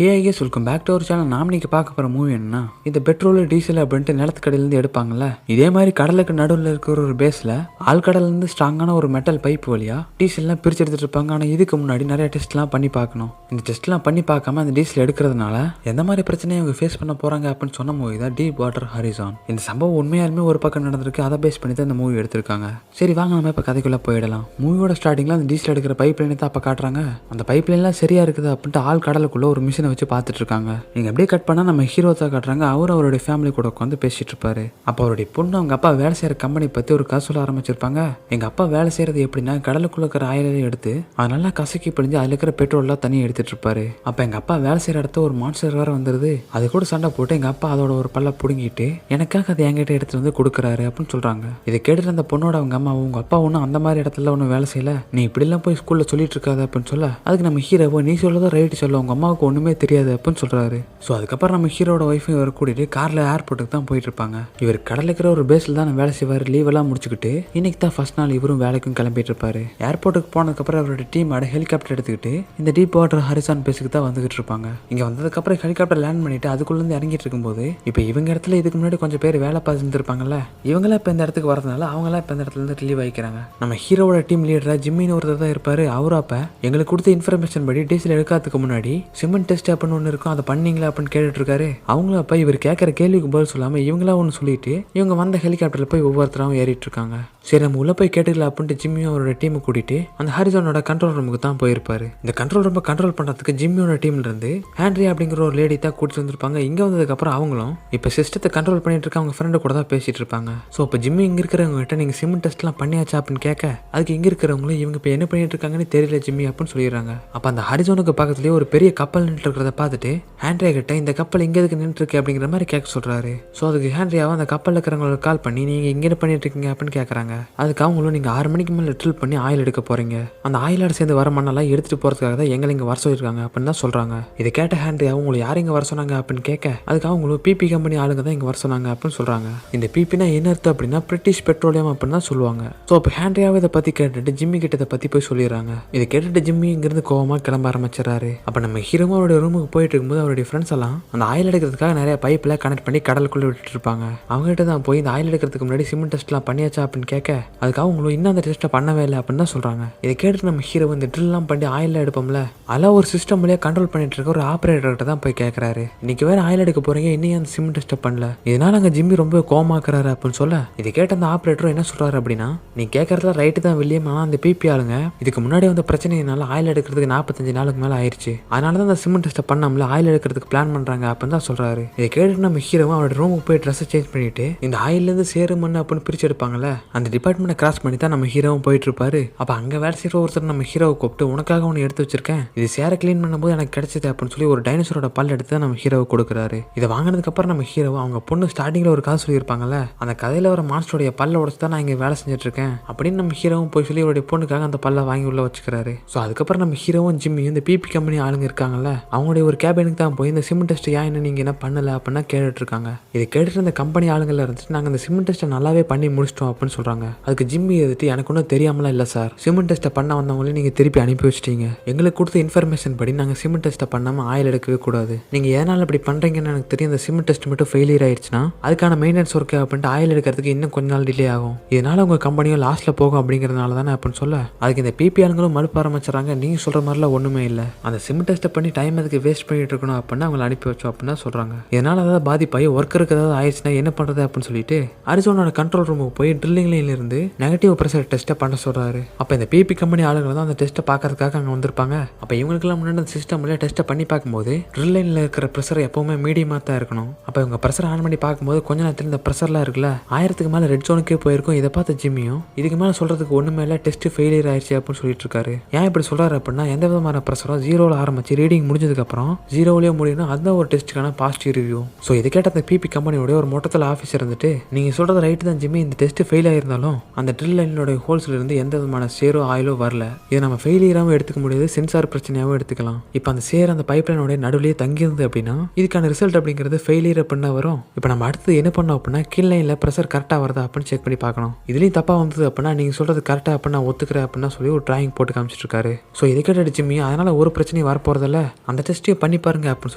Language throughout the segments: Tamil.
Hey I welcome back to our channel. நாம் இன்னைக்கு பார்க்க போகிற மூவி என்னன்னா, இந்த பெட்ரோல் டீசல் அப்படின்ட்டு நிலத்துக்கடையிலேருந்து எடுப்பாங்கல்ல, இதே மாதிரி கடலுக்கு நடுவில் இருக்கிற ஒரு பேஸில் ஆழ்கடல்லேருந்து ஸ்ட்ராங்கான ஒரு மெட்டல் பைப் வழியாக டீசல்லாம் பிரித்து எடுத்துகிட்டு இருப்பாங்க. ஆனால் இதுக்கு முன்னாடி நிறைய டெஸ்ட்லாம் பண்ணி பார்க்கணும். இந்த டெஸ்ட்லாம் பண்ணி பார்க்காம அந்த டீசல் எடுக்கிறதுனால எந்த மாதிரி பிரச்சனையை அவங்க ஃபேஸ் பண்ண போகிறாங்க அப்படின்னு சொன்ன மூவி தான் டீப் வாட்டர் ஹரிசான். இந்த சம்பவம் உண்மையாலுமே ஒரு பக்கம் நடந்திருக்கு. அதை பேஸ் பண்ணி தான் இந்த மூவி எடுத்திருக்காங்க. சரி வாங்க நம்ம இப்போ கதைக்குள்ளே போயிடலாம். மூவியோட ஸ்டார்டிங்கில் அந்த டீசல் எடுக்கிற பைப் லைனை தான் அப்போ காட்டுறாங்க. அந்த பைப் லைன்லாம் சரியாக இருக்குது அப்படின்ட்டு ஆள் கடலுக்குள்ளே ஒரு மிஷினை வச்சு பார்த்துட்டு இருக்காங்க. நீங்க அப்படியே கட் பண்ணா நம்ம ஹீரோ தான் காட்டுறாங்க. அவர் அவருடைய ஃபேமிலி கூட உட்காந்து பேசிட்டு இருப்பாரு. அப்போ அவருடைய பொண்ணு அவங்க அப்பா வேலை செய்யற கம்பெனி பத்தி ஒரு கதை சொல்ல ஆரம்பிச்சிருப்பாங்க. எங்க அப்பா வேலை செய்யறது எப்படின்னா, கடலுக்குள்ள இருக்கிற ஆயிலை எடுத்து அதை நல்லா கசக்கி பிடிஞ்சு அதுல இருக்கிற பெட்ரோல்லாம் தனியாக எடுத்துட்டு இருப்பாரு. அப்ப எங்க அப்பா வேலை செய்யற இடத்த ஒரு மான்ஸ்டர் வேற வந்துருது. அது கூட சண்டை போட்டு எங்க அப்பா அதோட ஒரு பல்ல புடுங்கிட்டு எனக்காக அதை என்கிட்ட எடுத்துட்டு வந்து கொடுக்குறாரு அப்படின்னு சொல்றாங்க. இதை கேட்டுட்டு அந்த பொண்ணோட அவங்க அம்மா, உங்க அப்பா ஒன்றும் அந்த மாதிரி இடத்துல ஒன்றும் வேலை செய்யல, நீ இப்படி எல்லாம் போய் ஸ்கூல்ல சொல்லிட்டு இருக்காது அப்படின்னு சொல்ல, அதுக்கு நம்ம ஹீரோவோ நீ சொல்லதான் ரைட்டு சொல்ல, உங்க அம்மாவுக்கு ஒண்ணுமே தெரியாது அப்படின்னு சொல்றாரு. ஸோ அதுக்கப்புறம் நம்ம ஹீரோட ஒய்ஃபையும் இவர் கூட்டிட்டு கார்ல ஏர்போர்ட்டுக்கு தான் போயிட்டு இருப்பாங்க. இவர் கடலுக்கு இருக்கிற ஒரு பேஸ்ல தான் வேலை செய்வார். லீவ் எல்லாம் முடிச்சுக்கிட்டு இன்னைக்கு தான் ஃபர்ஸ்ட் நாள் இவரும் வேலைக்கும் கிளம்பிட்டு இருப்பாரு. ஏர்போர்ட்டுக்கு போனதுக்கப்புறம் அவரோட டீமோட ஹெலிகாப்டர் எடுத்துக்கிட்டு இந்த டீப் வாட்டர் ஹரிசான் பேஸுக்கு தான் வந்துகிட்டு இருப்பாங்க. இங்க வந்ததுக்கப்புறம் ஹெலிகாப்டர் லேண்ட் பண்ணிட்டு அதுக்குள்ள இருந்து இறங்கிட்டு இருக்கும்போது இப்போ இவங்க இடத்துல இதுக்கு முன்னாடி கொஞ்சம் பேர் வேலை பார்த்துருப்பாங்கல்ல, இவங்களாம் இப்போ இந்த இடத்துக்கு வரதுனால அவங்களாம் இப்போ இந்த இடத்துல இருந்து ரிலீவ் ஆகிக்கிறாங்க. நம்ம ஹீரோட டீம் லீடரா ஜிம்மின்னு ஒருத்தர் தான் இருப்பாரு. அவரு அப்ப எங்களுக்கு கொடுத்த இன்ஃபர்மேஷன் படி டீசல் எடுக்காததுக்கு முன்னாடி சிமெண்ட் டெஸ்ட் அப்படின்னு ஒன்று இருக்கும், அதை பண்ணீங்களா அப்படின்னு கேட்டுட்டு இருக்காரு. அவங்களும் அப்ப இவர் கேட்கற கேள்விக்கு பதில் சொல்லாம இவங்களா ஒன்று சொல்லிட்டு இவங்க வந்த ஹெலிகாப்டர்ல போய் ஒவ்வொருத்தரும் ஏறிட்டு இருக்காங்க. சரி நம்ம உள்ள போய் கேட்டுக்கலாம் அப்படின்ட்டு ஜிம்மியும் அவரோட டீமை கூட்டிட்டு அந்த ஹரிசானோட கண்ட்ரோல் ரூமுக்கு தான் போயிருப்பாரு. இந்த கண்ட்ரோல் ரூமை கண்ட்ரோல் பண்றதுக்கு ஜிம்மியோட டீம்ல இருந்து ஹேண்ட்ரி அப்படிங்கிற ஒரு லேடி தான் கூட்டிட்டு வந்திருப்பாங்க. இங்க வந்ததுக்கு அப்புறம் அவங்களும் இப்ப சிஸ்டத்தை கண்ட்ரோல் பண்ணிட்டு இருக்க அவங்க ஃப்ரெண்டு கூட தான் பேசிட்டு இருப்பாங்க. ஸோ இப்போ ஜிம்மி இங்க இருக்கிறவங்க கிட்ட நீங்க சிமெண்ட் டெஸ்ட் எல்லாம் பண்ணியாச்சா அப்படின்னு கேட்க, அதுக்கு இங்க இருக்கிறவங்களும் இவங்க இப்ப என்ன பண்ணிட்டு இருக்காங்கன்னு தெரியல ஜிம்மி அப்படின்னு சொல்லிடுறாங்க. அப்ப அந்த ஹரிசானுக்கு பக்கத்துலயே ஒரு பெரிய கப்பல் நின்று இருக்கிறத பார்த்துட்டு ஹேண்ட்ரியா கிட்ட இந்த கப்பல் இங்க எதுக்கு நின்று இருக்கு அப்படிங்கிற மாதிரி கேட்க சொல்றாரு. ஸோ அதுக்கு ஹேண்ட்ரியாவை அந்த கப்பல் இருக்கிறவங்களுக்கு கால் பண்ணி நீங்க இங்க என்ன பண்ணிட்டு இருக்கீங்க அப்படின்னு கேட்கறாங்க. அதுக்கு அவங்களும் நீங்க 6 மணிக்கு மேல ட்ரில் பண்ணி ஆயில் எடுக்க போறீங்க, அந்த ஆயிலோட சேர்ந்து வர மண்ணெல்லாம் எடுத்துட்டு போறதுக்காக தான் எங்களை இங்க வர சொல்லிருக்காங்க அப்படின்னு தான் சொல்றாங்க. இதை கேட்ட ஹேண்ட்ரியா அவங்களை யார் இங்க வர சொன்னாங்க அப்படின்னு கேட்க, அதுக்கு அவங்களும் பிபி கம்பெனி ஆளுங்க தான் இங்க வர சொன்னாங்க அப்படின்னு சொல்றாங்க. இந்த பிபினா என்ன அர்த்தம் அப்படின்னா பிரிட்டிஷ் பெட்ரோலியம் அப்படின்னு தான் சொல்லுவாங்க. ஸோ இப்போ ஹேண்ட்ரியாவை இதை பத்தி கேட்டுட்டு ஜிம்மி கிட்ட இதை பத்தி போய் சொல்லிடுறாங்க. இதை கேட்டுட்டு ஜிம்மி இங்கிருந்து கோவமா கிளம்ப ஆரம்பிச்சிடறாரு. அப்ப நம்ம ஹீரோமா அவருடைய ரூமுக்கு போயிட்டு இருக்கும்போது அவருடைய ஃப்ரெண்ட்ஸ் எல்லாம் அந்த ஆயில் எடுக்கிறதுக்காக நிறைய பைப்ல கனெக்ட் பண்ணி கடலுக்குள்ள விட்டுட்டு இருப்பாங்க. அவங்க கிட்ட தான் போய் இந்த ஆயில் எடுக்கிறதுக்கு முன்னாடி சிமெண்ட் டெஸ்ட் எல்லாம் பண்ணியாச்சா அப்படின்னு கேட்க, அதுக்கு அவங்களும் இன்னும் அந்த டெஸ்ட்டை பண்ணவே இல்லை அப்படின்னு தான் சொல்றாங்க. இதை கேட்டு நம்ம ஹீரோ இந்த ட்ரில் எல்லாம் பண்ணி ஆயில் எடுப்போம்ல, அதெல்லாம் ஒரு சிஸ்டம் வழியா கண்ட்ரோல் பண்ணிட்டு இருக்க ஒரு ஆபரேட்டர் கிட்ட தான் போய் கேட்கறாரு. இன்னைக்கு வேற ஆயில் எடுக்க போறீங்க, இன்னும் அந்த சிமெண்ட் டெஸ்ட்டை பண்ணல, இதனால அங்க ஜிம்மி ரொம்ப கோமாக்குறாரு அப்படின்னு சொல்ல, இதை கேட்ட அந்த ஆபரேட்டரும் என்ன சொல்றாரு அப்படின்னா, நீ கேட்கறதுல ரைட்டு தான் வில்லியம், ஆனா அந்த பிபி ஆளுங்க இதுக்கு முன்னாடி வந்த பிரச்சனையினால ஆயில் எடுக்கிறதுக்கு 45 நாளுக்கு மேல ஆயிடுச்சு, அதனால தான் அந்த சிமெண்ட் டெஸ்ட்டை பண்ணாமல ஆயில் எடுக்கிறதுக்கு பிளான் பண்றாங்க அப்படின்னு தான் சொல்றாரு. இதை கேட்டு நம்ம ஹீரோவும் அவரோட ரூமுக்கு போய் ட்ரெஸ் சேஞ்ச் பண்ணிட்டு இந்த ஆயில இருந்து சேரு மண் அப்படின்னு பிரிச்சு எடுப்பாங்கல்ல, அந்த டிபார்ட்மெண்ட் கிராஸ் பண்ணி தான் நம்ம ஹீரோவும் போயிட்டு இருப்பாரு. அப்ப அங்க வேலை செய்யற ஒருத்தர் நம்ம ஹீரோவை கூப்பிட்டு, உனக்காக ஒன்று எடுத்து வச்சிருக்கேன், இது சேரை கிளீன் பண்ணும்போது எனக்கு கிடைச்சது அப்படின்னு சொல்லி ஒரு டைனோசரோட பல் எடுத்து நம்ம ஹீரோவை கொடுக்குறாரு. இதை வாங்கினதுக்கு அப்புறம் நம்ம ஹீரோ அவங்க பொண்ணு ஸ்டார்டிங்ல ஒரு கதை சொல்லியிருப்பாங்கல்ல, அந்த கதையில வர மான்ஸ்டருடைய பல்ல உடச்சு தான் நான் இங்க வேலை செஞ்சுட்டு இருக்கேன் அப்படின்னு நம்ம ஹீரோவும் போய் சொல்லி அவருடைய பொண்ணுக்காக அந்த பல்ல வாங்கி உள்ள வச்சுக்கிறாரு. ஸோ அதுக்கப்புறம் நம்ம ஹீரோவும் ஜிம்மியும் இந்த பிபி கம்பெனி ஆளுங்க இருக்காங்கல்ல, அவங்களுடைய ஒரு கேபினுக்கு தான் போய் இந்த சிமெண்ட் டெஸ்ட் ஏன் என்ன நீங்க என்ன பண்ணல அப்படின்னா கேட்டுட்டு இருக்காங்க. இதை கேட்டுட்டு இந்த கம்பெனி ஆளுங்கள்ல இருந்துட்டு நாங்க இந்த சிமெண்ட் டெஸ்ட்டை நல்லாவே பண்ணி முடிச்சிட்டோம் அப்படின்னு சொல்றாங்க. அதுக்கு ஜிம்மி எதிர்த்து, எனக்கு ஒன்றும் தெரியாமலாம் இல்லை சார், சிமெண்ட் டெஸ்ட்டை பண்ண வந்தவங்களே நீங்க திருப்பி அனுப்பி வச்சிட்டீங்க, எங்களுக்கு கொடுத்த இன்ஃபர்மேஷன் படி நாங்கள் சிமெண்ட் டெஸ்ட்டை பண்ணாமல் ஆயில் எடுக்கவே கூடாது, நீங்க எதனால இப்படி பண்றீங்கன்னு எனக்கு தெரியும், இந்த சிமெண்ட் டெஸ்ட் மட்டும் ஃபெயிலியர் ஆயிடுச்சுன்னா அதுக்கான மெயின்டெனன்ஸ் ஒர்க் அப்படின்ட்டு ஆயில் எடுக்கிறதுக்கு இன்னும் கொஞ்ச நாள் டிலே ஆகும், இதனால உங்க கம்பெனியும் லாஸ்ட்ல போகும் அப்படிங்கிறதுனால தானே அப்படின்னு சொல்ல, அதுக்கு இந்த பிபி ஆளுங்களும் மறுப்பு ஆரம்பிச்சாங்க. நீங்க சொல்ற மாதிரிலாம் ஒண்ணுமே இல்லை, அந்த சிமெண்ட் டெஸ்ட்டை பண்ணி டைம் அதுக்கு வேஸ்ட் பண்ணிட்டு இருக்கணும் அப்படின்னு அவங்களை அனுப்பி வச்சோம் அப்படின்னு சொல்றாங்க. இதனால ஏதாவது பாதிப்பாகி ஒர்க்கருக்கு ஏதாவது ஆயிடுச்சுன்னா என்ன பண்றது அப்படின்னு சொல்லிட்டு அரிசோனோட கண்ட்ரோல் ரூமுக்கு போய் ட்ரில்லிங் லைன்ல இருந்து நெகட்டிவ் ப்ரெஷர் டெஸ்ட்டை பண்ண சொல்றாரு. அப்ப இந்த பிபி கம்பெனி ஆளுங்க தான் அந்த டெஸ்ட்டை பார்க்கறதுக்காக அங்கே வந்திருப்பாங்க. அப்போ இவங்களுக்குலாம் முன்னாடி அந்த சிஸ்டம்ல டெஸ்ட்டை பண்ணி பார்க்கும்போது ட்ரில் லைன்ல இருக்கிற ப்ரெஷர் எப்பவுமே மீடியமா தான் இருக்கணும். அப்போ இவங்க ப்ரெஷர் ஆன் பண்ணி பார்க்கும்போது கொஞ்ச நேரத்தில் இந்த ப்ரெஷர்லாம் இருக்குல்ல 1000க்கு மேல ரெட் ஜோனுக்கே போயிருக்கும். இதை பார்த்த ஜிம்மியும் இதுக்கு மேல சொல்றதுக்கு ஒண்ணுமே இல்லை, டெஸ்ட் ஃபெயிலியர் ஆயிடுச்சு அப்படின்னு சொல்லிட்டு இருக்காரு. ஏன் இப்படி சொல்றாரு அப்படின்னா, எந்த விதமான ப்ரெஷரும் 0ல ஆரம்பிச்சு ரீடிங் முடிஞ்சதுக்கு அப்புறம் 0லயே முடியணும், அதுதான் ஒரு டெஸ்ட்டுக்கான பாசிட்டிவ் ரிவ்யூ. ஸோ இதை கேட்ட அந்த பிபி கம்பெனியோட ஒரு மொத்தத்தில் ஆஃபீஸர் இருந்துட்டு, நீங்க சொல்றது ரைட்டு தான் ஜிம்மி, இந்த டெஸ்ட் ஃபெயில் ஆயிருந்தாலும் பண்ணாலும் அந்த ட்ரில் லைனோட ஹோல்ஸ்ல இருந்து எந்த விதமான சேரோ ஆயிலோ வரல. இதை நம்ம ஃபெயிலியராகவும் எடுத்துக்க முடியாது, சென்சார் பிரச்சனையாகவும் எடுத்துக்கலாம். இப்போ அந்த சேர் அந்த பைப்லைனோட நடுவிலேயே தங்கியிருந்தது அப்படின்னா இதுக்கான ரிசல்ட் அப்படிங்கிறது ஃபெயிலியர் அப்படின்னா வரும். இப்போ நம்ம அடுத்து என்ன பண்ணோம் அப்படின்னா கீழ் லைனில் ப்ரெஷர் கரெக்டாக வருதா அப்படின்னு செக் பண்ணி பார்க்கணும். இதுலேயும் தப்பாக வந்தது அப்படின்னா நீங்கள் சொல்கிறது கரெக்டாக அப்படின்னா ஒத்துக்கிறேன் அப்படின்னா சொல்லி ஒரு டிராயிங் போட்டு காமிச்சிட்டு இருக்காரு. ஸோ இதை கேட்டு ஜிம்மி அதனால ஒரு பிரச்சனையும் வரப்போறதில்ல, அந்த டெஸ்ட்டையும் பண்ணி பாருங்க அப்படின்னு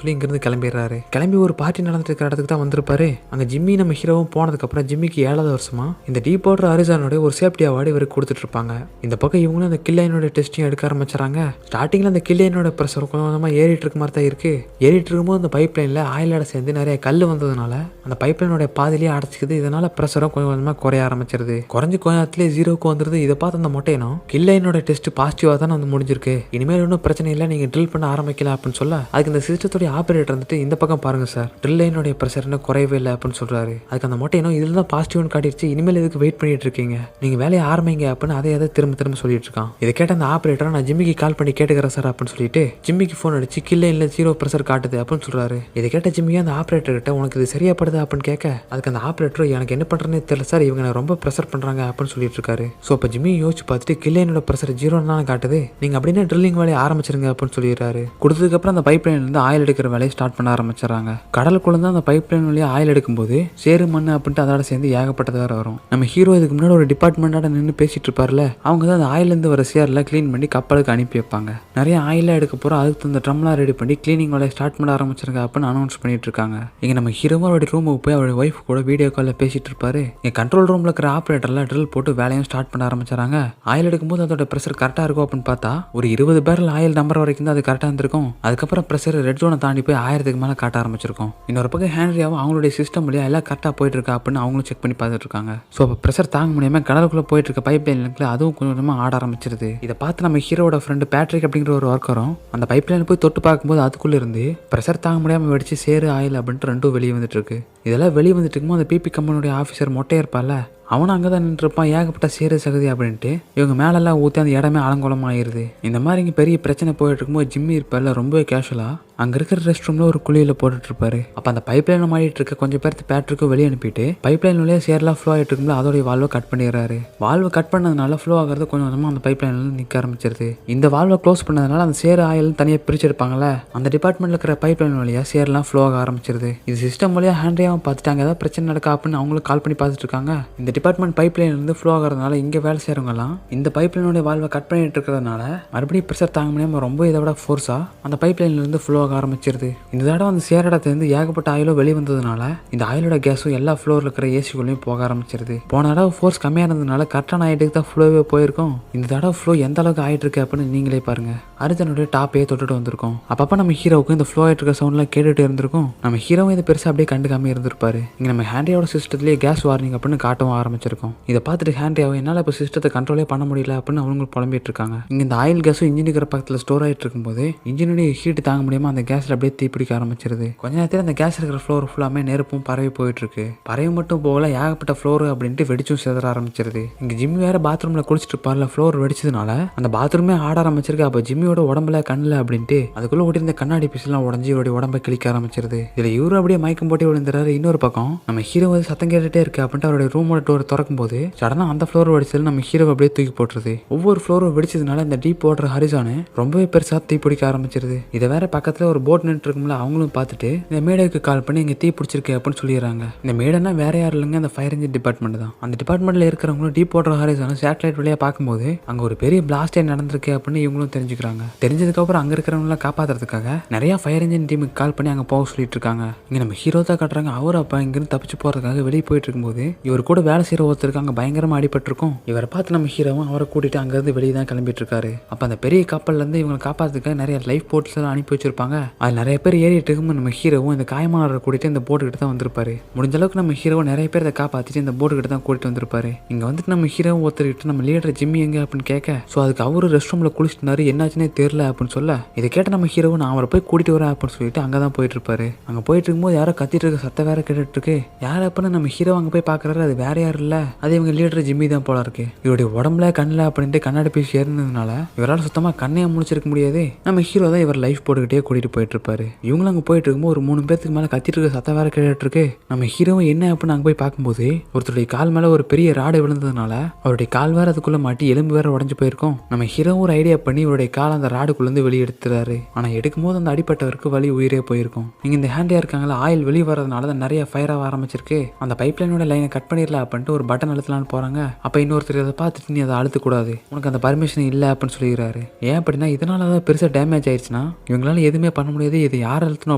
சொல்லி இங்கிருந்து கிளம்பிடுறாரு. கிளம்பி ஒரு பார்ட்டி நடந்துட்டு இருக்கிற இடத்துக்கு தான் வந்திருப்பாரு. அங்க ஜிம்மி நம்ம ஹீரோவும் போனதுக்கு அப்புறம் ஜிம்மிக்கு 7வது வருஷமா இந்த டீப்வாட்டர் ஹரிசானோட ஒரு சேஃப்டி அவார்டு இவருக்கு கொடுத்துட்டு இருப்பாங்க. இந்த பக்கம் இவங்களும் அந்த கில்லைனோட டெஸ்டையும் எடுக்க ஆரம்பிச்சாங்க. ஸ்டார்டிங்ல அந்த கில்லைனோட ப்ரெஷர் கொஞ்சமா ஏறிட்டு இருக்க மாதிரி தான் இருக்கு. ஏறிட்டு இருக்கும்போது அந்த பைப் லைன்ல ஆயிலோட சேர்ந்து நிறைய கல் வந்ததுனால அந்த பைப் லைனோட பாதிலேயே அடைச்சிக்குது. இதனால ப்ரெஷரும் கொஞ்சம் கொஞ்சமா குறைய ஆரம்பிச்சிருது. குறைஞ்ச கொஞ்ச நேரத்திலே 0க்கு வந்துருது. இதை பார்த்து அந்த மொட்டையனும் கில்லைனோட டெஸ்ட் பாசிட்டிவா தான் வந்து முடிஞ்சிருக்கு, இனிமேல் ஒன்றும் பிரச்சனை இல்லை, நீங்க ட்ரில் பண்ண ஆரம்பிக்கல அப்படின்னு சொல்ல அதுக்கு இந்த சிஸ்டத்தோட ஆபரேட்டர் வந்துட்டு இந்த பக்கம் பாருங்க சார், ட்ரில் லைனோட ப்ரெஷர் இன்னும் குறையவே இல்லை அப்படின்னு சொல்றாரு. அதுக்கு அந்த மொட்டையனும் இதுல தான் பாசிட்டிவ்னு காட்டிடுச்சு, இனிமேல் இதுக்கு வெயிட் பண்ணிட்டு இருக்கீங்க, நீங்க வேலையை ஆரம்பிங்க அப்படின்னு அதை திரும்ப திரும்ப சொல்லிட்டு இருக்கான். இதை கேட்ட அந்த ஆபரேட்டர் நான் ஜிம்மிக்கு கால் பண்ணி கேட்டுக்கிறேன் சார் அப்படின்னு சொல்லிட்டு ஜிம்மிக்கு ஃபோன் அடிச்சு கில்லைன்ல 0 ப்ரெஷர் காட்டுது அப்படின்னு சொல்றாரு. இதை கேட்ட ஜிம்மியா அந்த ஆபரேட்டர் கிட்ட உனக்கு இது சரியாப்படுது அப்படின்னு கேட்க அதுக்கு அந்த ஆபரேட்டர் எனக்கு என்ன பண்றேன்னு தெரியல சார், இவங்க ரொம்ப ப்ரெஷர் பண்றாங்க அப்படின்னு சொல்லிட்டு இருக்காரு. ஸோ இப்போ ஜிம்மி யோசிச்சு பார்த்துட்டு கில்லைனோட ப்ரெஷர் 0 தான் காட்டுது, நீங்க அப்படின்னா ட்ரில்லிங் வேலையை ஆரம்பிச்சிருங்க அப்படின்னு சொல்லிடுறாரு. கொடுத்ததுக்கு அப்புறம் அந்த பைப் லைன்ல இருந்து ஆயில் எடுக்கிற வேலையை ஸ்டார்ட் பண்ண ஆரம்பிச்சாங்க. கடலுக்குள்ள தான் அந்த பைப் லைன் வழியா ஆயில் எடுக்கும்போது சேரு மண் அப்படின்ட்டு அதோட சேர்ந்து ஏகப்பட்டது வேற வரும். நம்ம ஹீரோ இதுக்கு முன்னாடி ஒரு டிபார்ட்மெண்டோட நின்று பேசிட்டு இருப்பார்ல, அவங்க தான் அந்த ஆயில இருந்து வர சேர்ல கிளீன் பண்ணி கப்பலுக்கு அனுப்பி வைப்பாங்க. நிறைய ஆயில எடுக்க போறோம், அதுக்கு அந்த ட்ரம்லாம் ரெடி பண்ணி கிளீனிங் வேலையை ஸ்டார்ட் பண்ண ஆரம்பிச்சிருங்க அப்படின்னு அனௌன்ஸ் பண்ணிட்டு இருக்காங்க. இங்க நம்ம ஹீரோவா அவருடைய ரூமுக்கு போய் அவருடைய ஒய்ஃப் கூட வீடியோ காலில் பேசிட்டு இருப்பாரு. இங்க கண்ட்ரோல் ரூம்ல இருக்கிற ஆபரேட்டர்ல ட்ரில் போட்டு வேலையும் ஸ்டார்ட் பண்ண ஆரம்பிச்சாங்க. ஆயில் எடுக்கும்போது அதோட ப்ரெஷர் கரெக்டா இருக்கும் அப்படின்னு பார்த்தா ஒரு 20 பேரல் ஆயில் நம்பர் வரைக்கும் தான் அது கரெக்டா இருந்திருக்கும். அதுக்கப்புறம் ப்ரெஷர் ரெட் ஜோனை தாண்டி போய் 1000க்கு மேலே காட்ட ஆரம்பிச்சிருக்கும். இன்னொரு பக்கம் ஹேண்ட்ரியாவும் அவங்களுடைய சிஸ்டம் வழியா எல்லாம் கரெக்டாக போயிட்டு இருக்கா அப்படின்னு அவங்களும் செக் பண்ணி பார்த்துட்டு இருக்காங்க. ஸோ அப்போ ப்ரெஷர் தாங்க முடியாம கடலுக்குள்ள போயிட்டு இருக்க பைப் லைனுக்குள்ள அதுவும் கொஞ்சம் கொஞ்சமாக ஆட ஆரம்பிச்சிருது. இதை பார்த்து நம்ம ஹீரோட ஃப்ரெண்டு பேட்ரிக் அப்படிங்கிற ஒரு ஒர்க்கரும் அந்த பைப் லைன் போய் தொட்டு பார்க்கும்போது அதுக்குள்ள இருந்து ப்ரெஷர் தாங்க முடியாமல் வெடிச்சு சேரு ஆயில் அப்படின்ட்டு ரெண்டும் வெளியே வந்துட்டு இருக்கு. இதெல்லாம் வெளியே வந்துட்டு இருக்கும்போது அந்த பிபி கம்பெனியோட ஆஃபீஸர் மொட்டையா இருப்பால அவனும் அங்கே தான் நின்றுருப்பான். ஏகப்பட்ட சேரு சகதி அப்படின்ட்டு இவங்க மேலெல்லாம் ஊற்றி அந்த இடமே அலங்கோலம் ஆயிடுது. இந்த மாதிரி இங்கே பெரிய பிரச்சனை போயிட்டு இருக்கும்போது ஜிம்மி இருப்பார்ல ரொம்பவே கேஷுவலாக அங்கே இருக்கிற ரெஸ்ட் ரூமில் ஒரு குழியில் போட்டுட்டு இருப்பாரு. அப்போ அந்த பைப் லைனில் மாடிட்டு இருக்க கொஞ்சம் பேர்த்து பேட்ரிக்கும் வெளியே அனுப்பிட்டு பைப் லைன் வழியாக சேர்லாம் ஃப்ளோ ஆகிட்டு இருக்கும்போது அதோடைய வால்வை கட் பண்ணிடுறாரு. வால்வை கட் பண்ணதுனால ஃப்ளோ ஆகிறது கொஞ்சம் கொஞ்சமாக அந்த பைப் லைனில் நிற்க ஆரம்பிச்சிருது. இந்த வால்வை க்ளோஸ் பண்ணதுனால அந்த சேர் ஆயில் தனியாக பிரிச்செடுப்பாங்கல்ல, அந்த டிபார்ட்மெண்ட்டில் இருக்கிற பைப் லைன் வழியாக சேர்லாம் ஃப்ளோ ஆக ஆரம்பிச்சிருது. இது சிஸ்டம் வழியாக ஹேண்ட்ரியாகவும் பார்த்துட்டாங்க, ஏதாவது பிரச்சனை நடக்கா அப்படின்னு அவங்களும் கால் பண்ணி பார்த்துட்டு இருக்காங்க. இந்த டிபார்ட்மெண்ட் பைப் லைன் இருந்து ஃப்ளோ ஆகிறதுனால இங்கே வேலை செய்கிறவங்கலாம் இந்த பைப் லைனோட வால்வை கட் பண்ணிட்டு இருக்கிறதுனால மறுபடியும் ப்ரெஷர் தாங்க முடியாமல் ரொம்ப இதை விட ஃபோர்ஸாக அந்த பைப் லைன்லேருந்து ஃப்ளோ ஆக ஆரம்பிச்சிருது. இந்த தடவை அந்த சேரிடத்துலேருந்து ஏகப்பட்ட ஆயிலோ வெளியே வந்ததுனால இந்த ஆயிலோட கேஸும் எல்லா ஃப்ளோரில் இருக்கிற ஏசிக்குள்ளேயும் போக ஆரம்பிச்சிருது. போன தடவை ஃபோர்ஸ் கம்மியாக இருந்ததுனால கரெக்டான ஆயிட்டுக்கு தான் ஃப்ளோவே போயிருக்கும். இந்த தடவை ஃப்ளோ எந்த அளவுக்கு ஆகிட்டு இருக்கு அப்படின்னு நீங்களே பாருங்க. அர்ஜுனுடைய டாப்பையே தொட்டுட்டு வந்திருக்கோம். அப்பப்போ நம்ம ஹீரோவுக்கு இந்த ஃப்ளோ ஆகிட்டு இருக்க சவுண்ட்லாம் கேட்டுட்டு இருந்திருக்கும். நம்ம ஹீரோவும் இதை பெருசாக அப்படியே கண்டுக்காம இருந்திருப்பாரு. இங்கே நம்ம ஹேண்ட்ரியாவோட சிஸ்டத்துலேயே கேஸ் வார்னிங் அப்படின்னு காட்டவும் ஆரம்பிச்சிருக்கோம். இதை பார்த்துட்டு ஹேண்ட்ரியாவும் என்னால் இப்போ சிஸ்டத்தை கண்ட்ரோலே பண்ண முடியல அப்படின்னு அவங்க புலம்பிட்டு இருக்காங்க. இங்கே இந்த ஆயில் கேஸும் இன்ஜின் இருக்கிற பக்கத்தில் ஸ்டோர் ஆகிட்டு இருக்கும்போது இன்ஜினுடைய ஹீட் தாங்க முடியாமல் அந்த கேஸில் அப்படியே தீப்பிடிக்க ஆரம்பிச்சிருது. கொஞ்ச நேரத்தில் அந்த கேஸ் இருக்கிற ஃப்ளோர் ஃபுல்லாமே நெருப்பும் பரவி போயிட்டு இருக்கு. பரவி மட்டும் போகல, ஏகப்பட்ட ஃப்ளோர் அப்படின்ட்டு வெடிச்சும் சேதற ஆரம்பிச்சிருது. இங்க ஜிம்மி வேற பாத்ரூம்ல குளிச்சுட்டு இருப்பார்ல, ஃப்ளோர் வெடிச்சதுனால அந்த பாத்ரூமே ஆட ஆரம்பிச்சிருக்கு. அப்போ ஜிம்மியோட உடம்புல கண்ணில் அப்படின்ட்டு அதுக்குள்ள ஓட்டிருந்த கண்ணாடி பீஸ்லாம் உடஞ்சி இவருடைய உடம்பை கிளிக்க ஆரம்பிச்சிருது. இதுல இவரு அப்படியே மயக்கம் போட்டு விழுந்துறாரு. இன்னொரு பக்கம் நம்ம ஹீரோ வந்து சத்தம் கேட்டுட்டே இருக்கு அப்படின்ட்டு அவருடைய ரூமோட டோர் திறக்கும் போது சடனா அந்த ஃப்ளோர் வெடிச்சது நம்ம ஹீரோ அப்படியே தூக்கி போட்டுருது. ஒவ்வொரு ஃப்ளோரும் வெடிச்சதுனால இந்த டீப் வாட்டர் ஹரிசானு ரொம்பவே பெருசா தீ பிடிக்க ஆரம்பிச்சிருது. இதை வேற பக்கத்துல ஒரு போட் நின்று இருக்கும்ல, அவங்களும் பார்த்துட்டு இந்த மேடைக்கு கால் பண்ணி இங்கே தீ பிடிச்சிருக்கு அப்படின்னு சொல்லிடுறாங்க. இந்த மேடைனா வேற யாரும் இல்லைங்க, அந்த ஃபயர் இன்ஜின் டிபார்ட்மெண்ட் தான். அந்த டிபார்ட்மெண்ட்ல இருக்கிறவங்களும் டீப் வாட்டர் ஹாரிசான சேட்டலைட் வழியாக பார்க்கும்போது அங்கே ஒரு பெரிய பிளாஸ்டே நடந்திருக்கு அப்படின்னு இவங்களும் தெரிஞ்சுக்கிறாங்க. தெரிஞ்சதுக்கப்புறம் அங்கே இருக்கிறவங்களாம் காப்பாற்றுறதுக்காக நிறைய ஃபயர் இன்ஜின் டீமுக்கு கால் பண்ணி அங்கே போக சொல்லிட்டு இருக்காங்க. இங்கே நம்ம ஹீரோ தான் காட்டுறாங்க. அவர் அப்போ இங்கிருந்து தப்பிச்சு போகிறதுக்காக வெளியே போயிட்டு இருக்கும்போது இவர் கூட வேலை செய்கிற ஒருத்தருக்கு அங்கே பயங்கரமாக அடிபட்டிருக்கும். இவரை பார்த்து நம்ம ஹீரோவும் அவரை கூட்டிட்டு அங்கேருந்து வெளியே தான் கிளம்பிட்டு இருக்காரு. அப்போ அந்த பெரிய கப்பல்லேருந்து இவங்களை காப்பாற்றுறதுக்காக நிறைய லைஃப் போட்ஸ் எல்லாம் அனுப்பி வச்சிருப்பாங்க. அது நிறைய பேர் ஏறிட்டு இருக்கும்போது நம்ம ஹீரோவும் இந்த காயமானவரை கூட்டிட்டு இந்த போட்டு கிட்ட தான் வந்திருப்பாரு. முடிஞ்ச அளவுக்கு நம்ம ஹீரோ நிறைய பேர் அதை காப்பாற்றிட்டு இந்த போட்டு கிட்ட தான் கூட்டிட்டு வந்திருப்பாரு. இங்க வந்துட்டு நம்ம ஹீரோ ஒருத்தர்கிட்ட நம்ம லீடர் ஜிம்மி எங்க அப்படின்னு கேட்க, ஸோ அதுக்கு அவரு ரெஸ்ட் ரூம்ல குளிச்சுட்டு என்னாச்சுன்னே தெரியல அப்படின்னு சொல்ல, இதை கேட்ட நம்ம ஹீரோ நான் அவரை போய் கூட்டிட்டு வரேன் அப்படின்னு சொல்லிட்டு அங்கே தான் போயிட்டு இருப்பாரு. அங்கே போயிட்டு இருக்கும்போது யாரோ கத்திட்டு இருக்க சத்தம் வேற கேட்டுட்டு இருக்கு. யார் அப்படின்னு நம்ம ஹீரோ அங்கே போய் பார்க்கறாரு. அது வேற யாரும் இல்லை, அது இவங்க லீடர் ஜிம்மி தான் போல இருக்கு. இவருடைய உடம்புல கண்ணில் அப்படின்ட்டு கண்ணாடி பீஸ் ஏறினதுனால இவரால் சுத்தமாக கண்ணையை முடிச்சிருக்க முடியாது. நம்ம ஹீரோ தான் இவர் லைஃப் போட்டுக்கிட்டே கூட்டிட்டு கூட்டிட்டு போயிட்டு இருப்பாரு. இவங்களும் அங்கே போயிட்டு இருக்கும்போது ஒரு 3 பேருக்கு மேலே கத்திட்டு இருக்க சத்தம் வேற கேட்டுட்டு இருக்கு. நம்ம ஹீரோவும் என்ன அப்படின்னு அங்கே போய் பார்க்கும்போது ஒருத்தருடைய கால் மேலே ஒரு பெரிய ராடு விழுந்ததுனால அவருடைய கால் வேற அதுக்குள்ள மாட்டி எலும்பு வேற உடஞ்சு போயிருக்கும். நம்ம ஹீரோவும் ஒரு ஐடியா பண்ணி இவருடைய கால் அந்த ராடுக்குள்ளேருந்து வெளியே எடுத்துறாரு. ஆனால் எடுக்கும்போது அந்த அடிப்பட்டவருக்கு வலி உயிரே போயிருக்கும். நீங்கள் இந்த ஹேண்டியா இருக்காங்களா ஆயில் வெளியே வரதுனால தான் நிறைய ஃபயர் ஆக ஆரம்பிச்சிருக்கு. அந்த பைப் லைனோட லைனை கட் பண்ணிடலாம் அப்படின்ட்டு ஒரு பட்டன் அழுத்தலான்னு போறாங்க. அப்போ இன்னொருத்தர் அதை பார்த்துட்டு நீ அதை அழுத்தக்கூடாது, உனக்கு அந்த பர்மிஷன் இல்லை அப்படின்னு சொல்லிடுறாரு. ஏன் அப்படின்னா இதனால தான் பெருசாக டேமேஜ் ஆயிடுச்சுன்னா இவங்களால எதுவுமே பண்ண முடியாது. இதை யார் அழுத்தணும்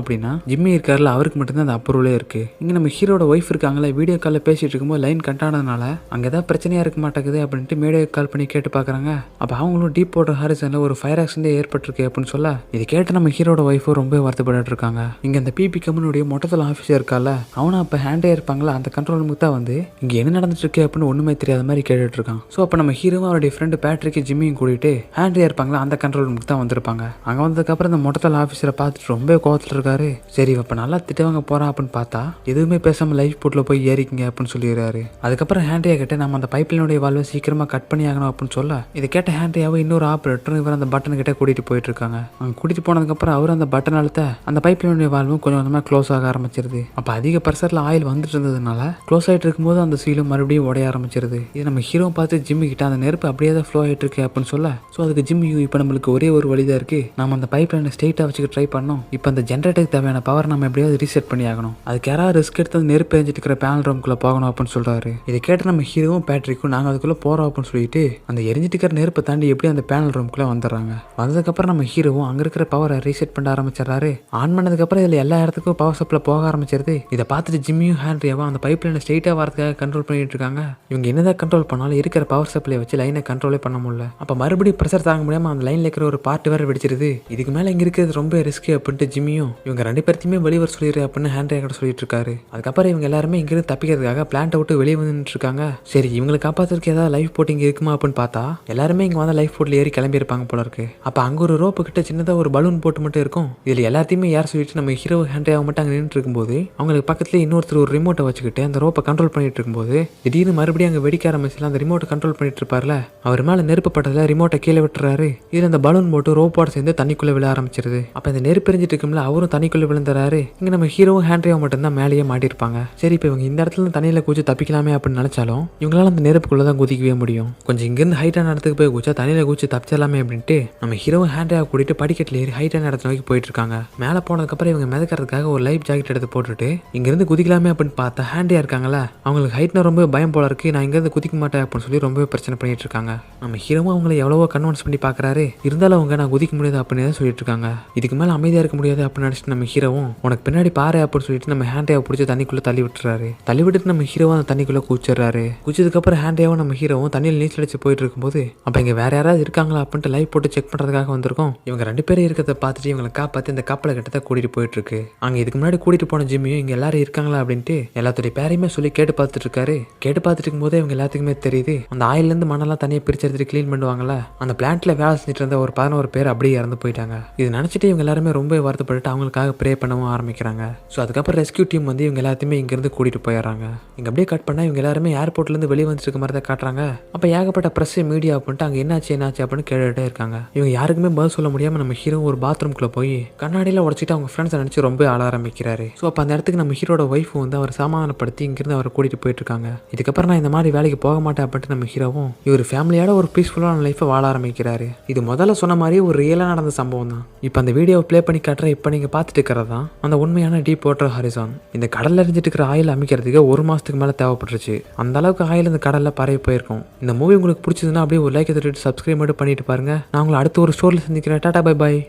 அப்படின்னா ஜிம்மி இருக்காருல அவருக்கு மட்டும்தான் அந்த அப்ரூவலே இருக்கு. இங்கே நம்ம ஹீரோட ஒய்ஃப் இருக்காங்களே வீடியோ காலில் பேசிட்டு இருக்கும்போது லைன் கட் ஆனதுனால அங்கே ஏதாவது பிரச்சனையா இருக்க மாட்டேங்குது அப்படின்ட்டு மீடியோ கால் பண்ணி கேட்டு பார்க்குறாங்க. அப்போ அவங்களும் டீப் வாட்டர் ஹாரிசனில் ஒரு ஃபயர் ஆக்சிடென்ட் ஏற்பட்டிருக்கு அப்படின்னு சொல்ல இதை கேட்டு நம்ம ஹீரோட ஒய்ஃபும் ரொம்ப வருத்தப்பட்டு இருக்காங்க. இங்கே அந்த பிபி கம்பெனியுடைய மொட்டத்தில் ஆஃபீஸர் இருக்கால அவனும் அப்போ ஹேண்டே இருப்பாங்களா அந்த கண்ட்ரோல் ரூமுக்கு தான் வந்து இங்கே என்ன நடந்துட்டு இருக்கு அப்படின்னு ஒன்றுமே தெரியாத மாதிரி கேட்டுட்டு இருக்கான். ஸோ அப்போ நம்ம ஹீரோவும் அவருடைய ஃப்ரெண்டு பேட்ரிக்கு ஜிம்மியும் கூட்டிட்டு ஹேண்டே இருப்பாங்களா அந்த கண்ட்ரோல் ரூமுக்கு தான் வந்திருப்பாங்க. அங்கே வந்ததுக்கப்புறம் இந்த மொட்டத்தில் ஆஃபீஸரை பார்த்துட்டு ரொம்ப கோவத்தில் இருக்காரு. சரி இப்போ நல்லா திட்டவங்க போகிறான் அப்படின்னு பார்த்தா எதுவுமே பேசாமல் லைஃப் போட்டில் போய் ஏறிக்கிங்க அப்படின்னு சொல்லிடுறாரு. அதுக்கப்புறம் ஹேண்ட்ரியா கிட்ட நம்ம அந்த பைப்லைனுடைய வால்வை சீக்கிரமாக கட் பண்ணி ஆகணும் அப்படின்னு சொல்ல இதை கேட்ட ஹேண்ட்ரியாவை இன்னொரு ஆப்ரேட்டரும் இவர் அந்த பட்டன் கிட்ட கூட்டிட்டு போயிட்டு இருக்காங்க. அங்கே கூட்டிட்டு போனதுக்கப்புறம் அவர் அந்த பட்டன் அழுத்த அந்த பைப்லைனுடைய வால்வும் கொஞ்சம் கொஞ்சமாக க்ளோஸ் ஆக ஆரம்பிச்சிருது. அப்போ அதிக ப்ரெஷரில் ஆயில் வந்துட்டு இருந்ததுனால க்ளோஸ் ஆகிட்டு இருக்கும்போது அந்த சீலும் மறுபடியும் உடைய ஆரம்பிச்சிருது. இது நம்ம ஹீரோ பார்த்து ஜிம்மி கிட்ட அந்த நெருப்பு அப்படியே தான் ஃப்ளோ ஆகிட்டு இருக்கு அப்படின்னு சொல்ல ஸோ அதுக்கு ஜிம்மியும் இப்போ நம்மளுக்கு ஒரே ஒரு வழி தான் இருக்கு, நம்ம அந்த பைப் லைனை ஸ்ட்ரெயிட்டாக வச்சுக்க ட்ரை பண்ணோம். இப்போ அந்த ஜென்ரேட்டருக்கு தேவையான பவர் நம்ம எப்படியாவது ரீசெட் பண்ணி ஆகணும், அதுக்கு யாராவது ரிஸ்க் எடுத்து அந்த நெருப்பு எரிஞ்சிட்டு இருக்கிற பேனல் ரூம்குள்ளே போகணும் அப்படின்னு சொல்றாரு. இதை கேட்டு நம்ம ஹீரோவும் பேட்ரிக்கும் நாங்கள் அதுக்குள்ளே போகிறோம் அப்படின்னு சொல்லிட்டு அந்த எரிஞ்சிட்டு இருக்கிற நெருப்பை தாண்டி எப்படி அந்த பேனல் ரூம்குள்ளே வந்துடுறாங்க. வந்ததுக்கப்புறம் நம்ம ஹீரோவும் அங்கே இருக்கிற பவரை ரீசெட் பண்ண ஆரம்பிச்சிடறாரு. ஆன் பண்ணதுக்கப்புறம் இதில் எல்லா இடத்துக்கும் பவர் சப்ளை போக ஆரம்பிச்சிருது. இதை பார்த்துட்டு ஜிம்மியும் ஹேண்ட்ரியாவும் அந்த பைப் லைனை ஸ்ட்ரெயிட்டாக வரதுக்காக கண்ட்ரோல் பண்ணிட்டு இருக்காங்க. இவங்க என்னதான் கண்ட்ரோல் பண்ணாலும் இருக்கிற பவர் சப்ளை வச்சு லைனை கண்ட்ரோலே பண்ண முடியல. அப்போ மறுபடியும் ப்ரெஷர் தாங்க முடியாமல் அந்த லைனில் இருக்கிற ஒரு பார்ட் வேறு வெடிச்சிருது. இதுக்கு மேலே இங்கே இருக்கிறது ரொம்ப ரிஸ்க் அப்படின்ட்டு ஜிம்மியும் இவங்க 2 பேர்த்தையுமே வெளியே சொல்லிடு அப்படின்னு ஹேண்ட்ரியா கிட்ட சொல்லிட்டு இருக்காரு. அதுக்கப்புறம் இவங்க எல்லாருமே இங்கிருந்து தப்பிக்கிறதுக்காக பிளான்ட்டை விட்டு வெளியே வந்துட்டு இருக்காங்க. சரி இவங்களை காப்பாற்றுறதுக்கு ஏதாவது லைஃப் போட் இங்கே இருக்குமா அப்படின்னு பார்த்தா எல்லாருமே இங்கே வந்து லைஃப் போட்டில் ஏறி கிளம்பி இருப்பாங்க போல இருக்கு. அப்போ அங்கே ஒரு ரோப்பு கிட்ட சின்னதாக ஒரு பலூன் போட்டு மட்டும் இருக்கும். இதில் எல்லாத்தையுமே யார் சொல்லிட்டு நம்ம ஹீரோ ஹேண்ட்ரியாவை மட்டும் அங்கே நின்றுட்டு இருக்கும்போது அவங்களுக்கு பக்கத்துல இன்னொருத்தர் ஒரு ரிமோட்டை வச்சுக்கிட்டு அந்த ரோப்பை கண்ட்ரோல் பண்ணிட்டு இருக்கும்போது திடீர்னு மறுபடியும் அங்கே வெடிக்க ஆரம்பிச்சுல அந்த ரிமோட்டை கண்ட்ரோல் பண்ணிட்டு இருப்பார்ல அவர் மேலே நெருப்பு பட்டதில் ரிமோட்டை கீழே விட்டுறாரு. இதில் அந்த பலூன் போட்டு ரோப்போட சேர்ந்து தண்ணிக்குள்ளே விழ ஆரம்பிச்சிருது. அப்போ இந்த நெருப்பு எரிஞ்சிட்டு இருக்கும்ல அவரும் தண்ணிக்குள்ளே விழுந்துறாரு. இங்கே நம்ம ஹீரோவும் ஹேண்ட்ரியாவும் மட்டும்தான் மேலேயே மாட்டிருப்பாங்க. சரி இப்போ இவங்க இந்த இடத்துல தண்ணியில் குச்சி தப்பிக்கலாமே அப்படின்னு நினைச்சாலும் இவங்களால அந்த நெருப்புக்குள்ளே தான் குதிக்கவே முடியும். கொஞ்சம் இங்கேருந்து ஹைட்டான இடத்துக்கு போய் குச்சா தண்ணியில் குச்சி தப்பிச்சிடலாமே அப்படின்ட்டு நம்ம ஹீரோவும் ஹேண்ட்ரியாவை கூட்டிட்டு படிக்கட்டில் ஏறி ஹைட்டான இடத்துல நோக்கி போயிட்டு இருக்காங்க. மேலே போனதுக்கப்புறம் இவங்க மிதக்கிறதுக்காக ஒரு லைஃப் ஜாக்கெட் எடுத்து போட்டுட்டு இங்கிருந்து குதிக்கலாமே அப்படின்னு பார்த்தா ஹேண்டியா இருக்காங்களா அவங்களுக்கு ஹைட்னா ரொம்ப பயம் போல இருக்கு, நான் இங்கிருந்து குதிக்க மாட்டேன் அப்படின்னு சொல்லி ரொம்பவே பிரச்சனை பண்ணிட்டு இருக்காங்க. நம்ம ஹீரோவும் அவங்களை எவ்வளவோ கன்வின்ஸ் பண்ணி பார்க்கறாரு. இருந்தாலும் அவங்க நான் குதிக்க முடியாது அப்படின்னு தான் சொல்லிட்டு இருக்காங்க. இதுக்கு மேலே அமைதியாக இருக்க முடியாது அப்படின்னு நினச்சிட்டு நம்ம ஹீரோவும் உனக்கு பின்னாடி பாரு அப்படின்னு சொல்லிட்டு நம்ம ஹேண்டியாவை பிடிச்சி தண்ணிக்குள்ளே தள்ளி விட்டுறாரு. தள்ளி விட்டுட்டு நம்ம ஹீரோவும் அந்த தண்ணிக்குள்ளே குச்சிடுறாரு. குச்சதுக்கப்புறம் ஹேண்டியாவும் நம்ம ஹீரோவும் தண்ணியில் நீச்சல் அடிச்சு போயிட்டு இருக்கும்போது அப்போ இங்கே வேற யாராவது இருக்காங்களா அப்படின்ட்டு லைவ் போட்டு செக் பண்ணுறதுக்காக வந்திருக்கோம். இவங்க 2 பேரும் இருக்கிறத பார்த்துட்டு இவங்களை காப்பாற்றி இந்த கப்பலை கிட்ட கூட்டிட்டு போயிட்டு இருக்கு. அங்கே இதுக்கு முன்னாடி கூட்டிட்டு போன ஜிம்மியும் இங்கே எல்லாரும் இருக்காங்களா அப்படின்ட்டு எல்லாத்துடைய பேரையுமே சொல்லி கேட்டு பார்த்துட்டு இருக்காரு. கேட்டு பார்த்துட்டு இருக்கும்போது இவங்க எல்லாத்துக்குமே தெரியுது அந்த ஆயிலேருந்து மண்ணெல்லாம் தனியாக பிரிச்சு எடுத்துட்டு க்ளீன் பண்ணுவாங்கல்ல அந்த பிளான்ட்ல வேலை செஞ்சுட்டு இருந்த ஒரு 11 பேர் அப்படியே இறந்து போயிட்டாங்க. இது நினச்சிட்டு இவங்க எல்லாருமே ரொம்ப வருத்தப்பட்டு அவங்களுக்காக ப்ரே பண்ணவும் ஆரம்பிக்கிறாங்க. ஸோ அதுக்கப்புறம் ரெஸ்கியூ டீம் வந்து இவங்க எல்லாத்தையுமே இங்கேருந்து கூட்டிட்டு போயிடுறாங்க. இங்கே அப்படியே கட் பண்ணால் இவங்க எல்லாருமே ஏர்போர்ட்லேருந்து வெளியே வந்துட்டு இருக்க மாதிரி தான் காட்டுறாங்க. அப்போ ஏகப்பட்ட ப்ரெஸ் மீடியா அப்படின்ட்டு அங்கே என்னாச்சு அப்படின்னு கேட்டுகிட்டே இருக்காங்க. இவங்க யாருக்குமே பதில் சொல்ல முடியாமல் நம்ம ஹீரோ ஒரு பாத்ரூம்குள்ளே போய் கண்ணாடியில் உடச்சிட்டு அவங்க ஃப்ரெண்ட்ஸை நினச்சி ரொம்ப ஆள ஆரம்பிக்கிறாரு. ஸோ அப்போ அந்த இடத்துக்கு நம்ம ஹீரோட ஒய்ஃப் வந்து அவர் சமாதானப்படுத்தி இங்கிருந்து அவரை கூட்டிட்டு போயிட்டு இருக்காங்க. இதுக்கப்புறம் நான் இந்த மாதிரி வேலைக்கு போக மாட்டேன் அப்படின்ட்டு நம்ம ஹீரோவும் இவர் ஃபேமிலியோட ஒரு பீஸ்ஃபுல்லான லைஃப்பை வாழ ஆரம்பிக்கிறாரு. இது முதல்ல சொன்ன மாதிரி ஒரு ரியலாக நடந்த சம்பவம் தான். இப்போ அந்த வீடியோவை ப்ளே பண்ணி காட்டுற இப்போ நீங்கள் பார்த்துட்டு இருக்கிறது தான் அந்த உண்மையான டீப் வாட்டர் ஹாரிசான். இந்த கடலில் எரிஞ்சிட்டு இருக்கிற ஆயில் அமைக்கிறதுக்கு 1 மாதத்துக்கு மேலே தேவைப்பட்டுருச்சு. அந்த அளவுக்கு ஆயில் இந்த கடலில் பரவி போயிருக்கும். இந்த மூவி உங்களுக்கு பிடிச்சதுன்னா அப்படியே ஒரு லைக் எடுத்துட்டு சப்ஸ்கிரைப் மட்டும் பண்ணிட்டு பாருங்க. நான் உங்களை அடுத்த ஒரு ஸ்டோரியில் சந்திக்கிறேன். Tata bye bye.